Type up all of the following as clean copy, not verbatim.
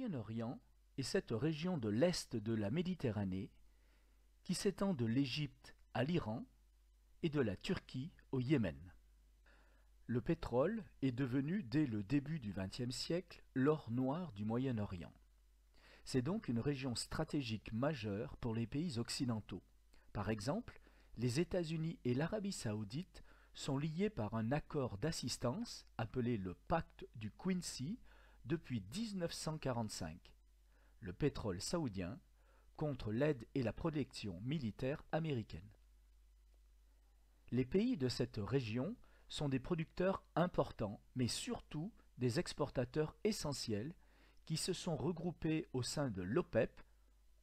Moyen-Orient est cette région de l'est de la Méditerranée qui s'étend de l'Égypte à l'Iran et de la Turquie au Yémen. Le pétrole est devenu dès le début du XXe siècle l'or noir du Moyen-Orient. C'est donc une région stratégique majeure pour les pays occidentaux. Par exemple, les États-Unis et l'Arabie saoudite sont liés par un accord d'assistance appelé le pacte du Quincy depuis 1945. Le pétrole saoudien contre l'aide et la protection militaire américaine. Les pays de cette région sont des producteurs importants, mais surtout des exportateurs essentiels qui se sont regroupés au sein de l'OPEP,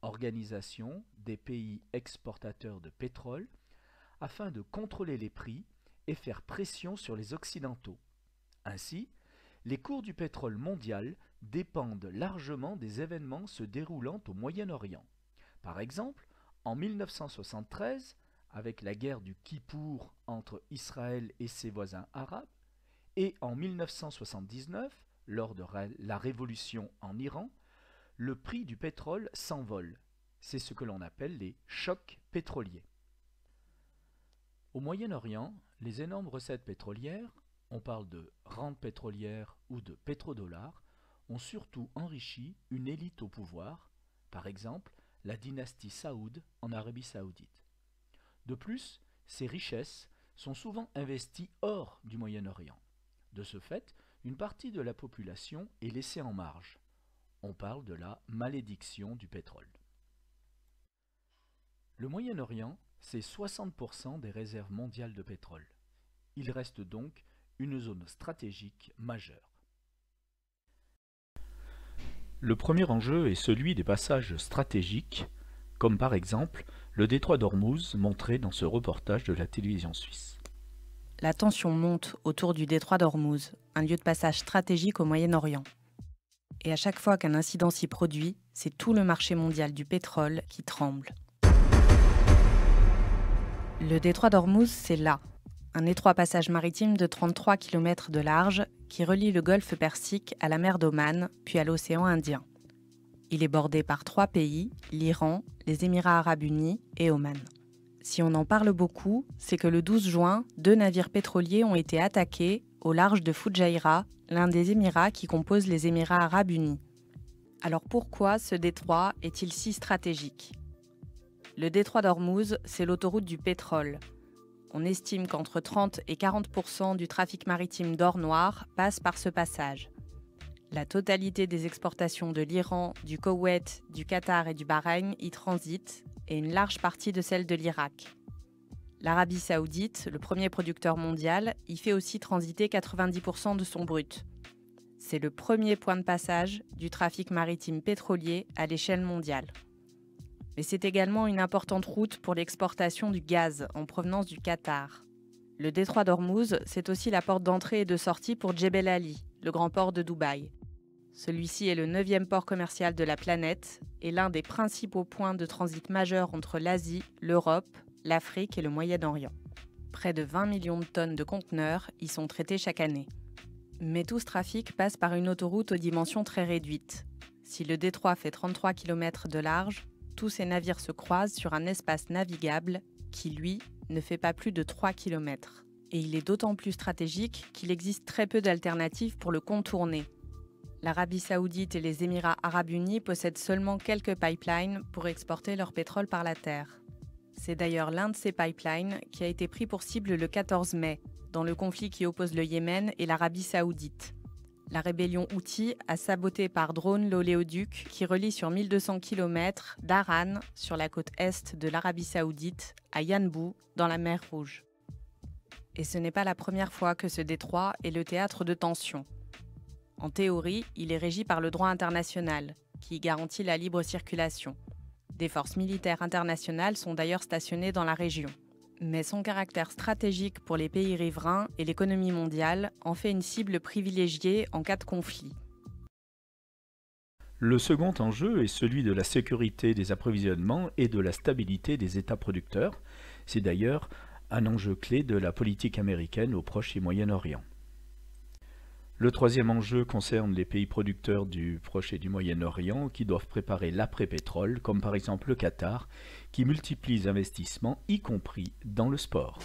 Organisation des pays exportateurs de pétrole, afin de contrôler les prix et faire pression sur les Occidentaux. Ainsi, les cours du pétrole mondial dépendent largement des événements se déroulant au Moyen-Orient. Par exemple, en 1973, avec la guerre du Kippour entre Israël et ses voisins arabes, et en 1979, lors de la révolution en Iran, le prix du pétrole s'envole. C'est ce que l'on appelle les chocs pétroliers. Au Moyen-Orient, les énormes recettes pétrolières, on parle de rente pétrolière ou de pétrodollars, ont surtout enrichi une élite au pouvoir, par exemple la dynastie Saoud en Arabie saoudite. De plus, ces richesses sont souvent investies hors du Moyen-Orient. De ce fait, une partie de la population est laissée en marge. On parle de la malédiction du pétrole. Le Moyen-Orient, c'est 60% des réserves mondiales de pétrole. Il reste donc une zone stratégique majeure. Le premier enjeu est celui des passages stratégiques, comme par exemple le détroit d'Ormuz montré dans ce reportage de la télévision suisse. La tension monte autour du détroit d'Ormuz, un lieu de passage stratégique au Moyen-Orient. Et à chaque fois qu'un incident s'y produit, c'est tout le marché mondial du pétrole qui tremble. Le détroit d'Ormuz, c'est là, un étroit passage maritime de 33 km de large qui relie le golfe Persique à la mer d'Oman, puis à l'océan Indien. Il est bordé par 3 pays, l'Iran, les Émirats arabes unis et Oman. Si on en parle beaucoup, c'est que le 12 juin, 2 navires pétroliers ont été attaqués au large de Fujairah, l'un des Émirats qui composent les Émirats arabes unis. Alors pourquoi ce détroit est-il si stratégique ? Le détroit d'Ormuz, c'est l'autoroute du pétrole. On estime qu'entre 30 et 40% du trafic maritime d'or noir passe par ce passage. La totalité des exportations de l'Iran, du Koweït, du Qatar et du Bahreïn y transitent, et une large partie de celle de l'Irak. L'Arabie saoudite, le premier producteur mondial, y fait aussi transiter 90% de son brut. C'est le premier point de passage du trafic maritime pétrolier à l'échelle mondiale. Mais c'est également une importante route pour l'exportation du gaz en provenance du Qatar. Le détroit d'Ormuz, c'est aussi la porte d'entrée et de sortie pour Jebel Ali, le grand port de Dubaï. Celui-ci est le 9e port commercial de la planète et l'un des principaux points de transit majeurs entre l'Asie, l'Europe, l'Afrique et le Moyen-Orient. Près de 20 millions de tonnes de conteneurs y sont traités chaque année. Mais tout ce trafic passe par une autoroute aux dimensions très réduites. Si le détroit fait 33 km de large, tous ces navires se croisent sur un espace navigable qui, lui, ne fait pas plus de 3 km. Et il est d'autant plus stratégique qu'il existe très peu d'alternatives pour le contourner. L'Arabie saoudite et les Émirats arabes unis possèdent seulement quelques pipelines pour exporter leur pétrole par la terre. C'est d'ailleurs l'un de ces pipelines qui a été pris pour cible le 14 mai, dans le conflit qui oppose le Yémen et l'Arabie saoudite. La rébellion Houthi a saboté par drone l'oléoduc qui relie sur 1200 km d'Aran, sur la côte est de l'Arabie saoudite, à Yanbu, dans la mer Rouge. Et ce n'est pas la première fois que ce détroit est le théâtre de tensions. En théorie, il est régi par le droit international, qui garantit la libre circulation. Des forces militaires internationales sont d'ailleurs stationnées dans la région. Mais son caractère stratégique pour les pays riverains et l'économie mondiale en fait une cible privilégiée en cas de conflit. Le second enjeu est celui de la sécurité des approvisionnements et de la stabilité des États producteurs. C'est d'ailleurs un enjeu clé de la politique américaine au Proche et Moyen-Orient. Le troisième enjeu concerne les pays producteurs du Proche et du Moyen-Orient qui doivent préparer l'après-pétrole, comme par exemple le Qatar, qui multiplie les investissements, y compris dans le sport.